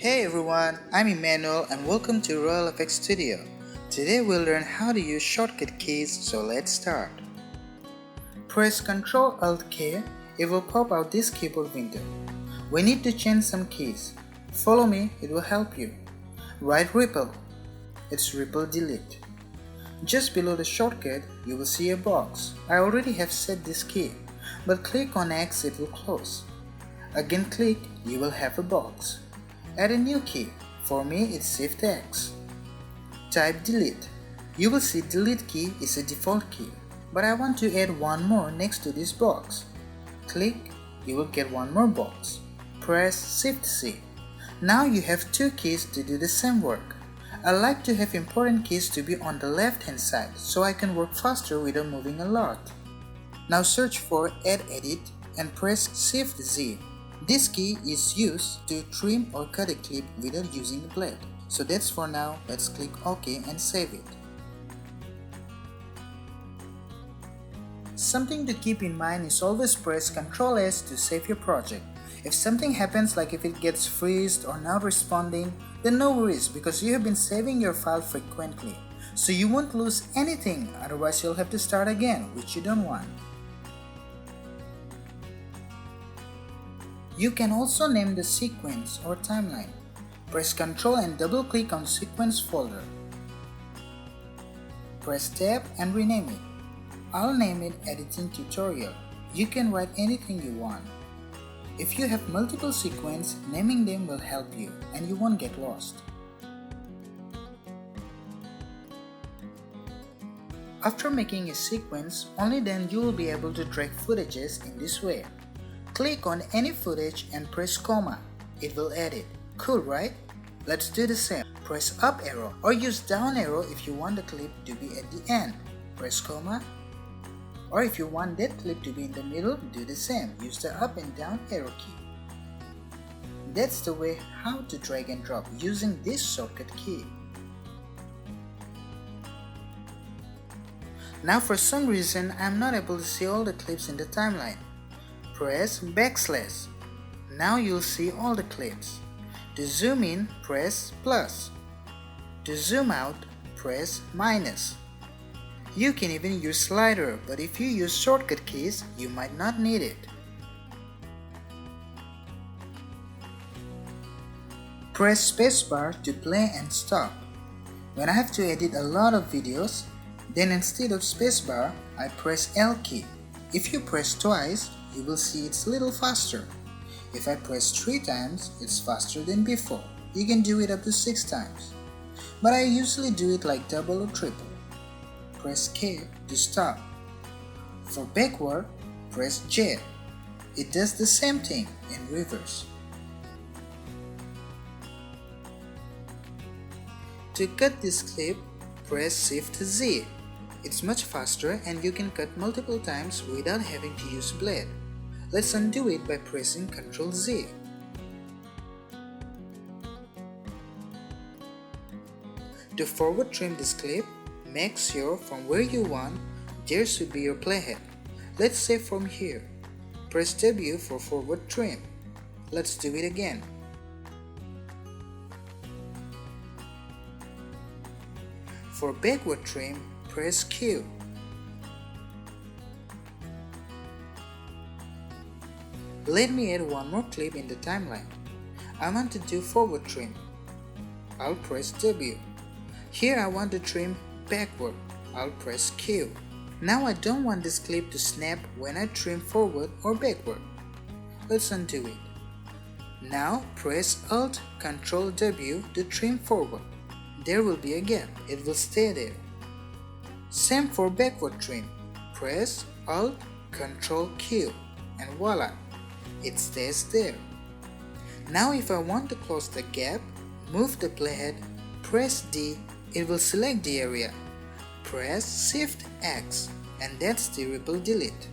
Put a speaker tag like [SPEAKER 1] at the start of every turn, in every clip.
[SPEAKER 1] Hey everyone, I'm Emmanuel and welcome to Royal Effects Studio. Today we'll learn how to use shortcut keys, so let's start. Press Ctrl Alt K, it will pop out this keyboard window. We need to change some keys. Follow me, it will help you. Write Ripple. It's Ripple Delete. Just below the shortcut, you will see a box. I already have set this key, but click on X, it will close. Again click, you will have a box. Add a new key. For me, it's Shift X. Type Delete. You will see Delete key is a default key, but I want to add one more next to this box. Click, you will get one more box. Press Shift C. Now you have two keys to do the same work. I like to have important keys to be on the left hand side so I can work faster without moving a lot. Now search for Add Edit and press Shift Z. This key is used to trim or cut a clip without using a blade. So that's for now. Let's click OK and save it. Something to keep in mind is always press Ctrl S to save your project. If something happens, like if it gets freezed or not responding, then no worries because you have been saving your file frequently. So you won't lose anything, otherwise you'll have to start again, which you don't want. You can also name the sequence or timeline. Press Ctrl and double click on Sequence folder. Press Tab and rename it. I'll name it Editing Tutorial. You can write anything you want. If you have multiple sequences, naming them will help you and you won't get lost. After making a sequence, only then you will be able to drag footages in this way. Click on any footage and press comma. It will add it. Cool, right? Let's do the same. Press up arrow or use down arrow if you want the clip to be at the end. Press comma. Or if you want that clip to be in the middle, do the same. Use the up and down arrow key. That's the way how to drag and drop using this shortcut key. Now for some reason, I'm not able to see all the clips in the timeline. Press backslash. Now you'll see all the clips. To zoom in, press plus. To zoom out, press minus. You can even use slider, but if you use shortcut keys, you might not need it. Press spacebar to play and stop. When I have to edit a lot of videos, then instead of spacebar, I press L key. If you press twice, you will see it's a little faster. If I press 3 times, it's faster than before. You can do it up to 6 times. But I usually do it like double or triple. Press K to stop. For backward, press J. It does the same thing in reverse. To cut this clip, press Shift Z. It's much faster and you can cut multiple times without having to use blade. Let's undo it by pressing Ctrl Z. To forward trim this clip, make sure from where you want, there should be your playhead. Let's say from here. Press W for forward trim. Let's do it again. For backward trim, press Q. Let me add one more clip in the timeline. I want to do forward trim. I'll press W. Here I want to trim backward. I'll press Q. Now I don't want this clip to snap when I trim forward or backward. Let's undo it. Now press Alt Ctrl W to trim forward. There will be a gap. It will stay there. Same for backward trim. Press Alt Ctrl Q and voila, it stays there. Now if I want to close the gap, move the playhead, press D, it will select the area. Press Shift X and that's the Ripple Delete.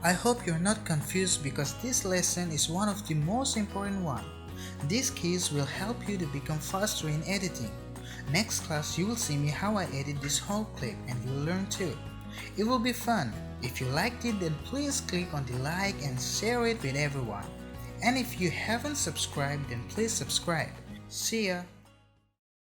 [SPEAKER 1] I hope you're not confused because this lesson is one of the most important one. These keys will help you to become faster in editing. Next class you will see me how I edit this whole clip and you'll learn too. It will be fun. If you liked it, then please click on the like and share it with everyone. And if you haven't subscribed, then please subscribe. See ya!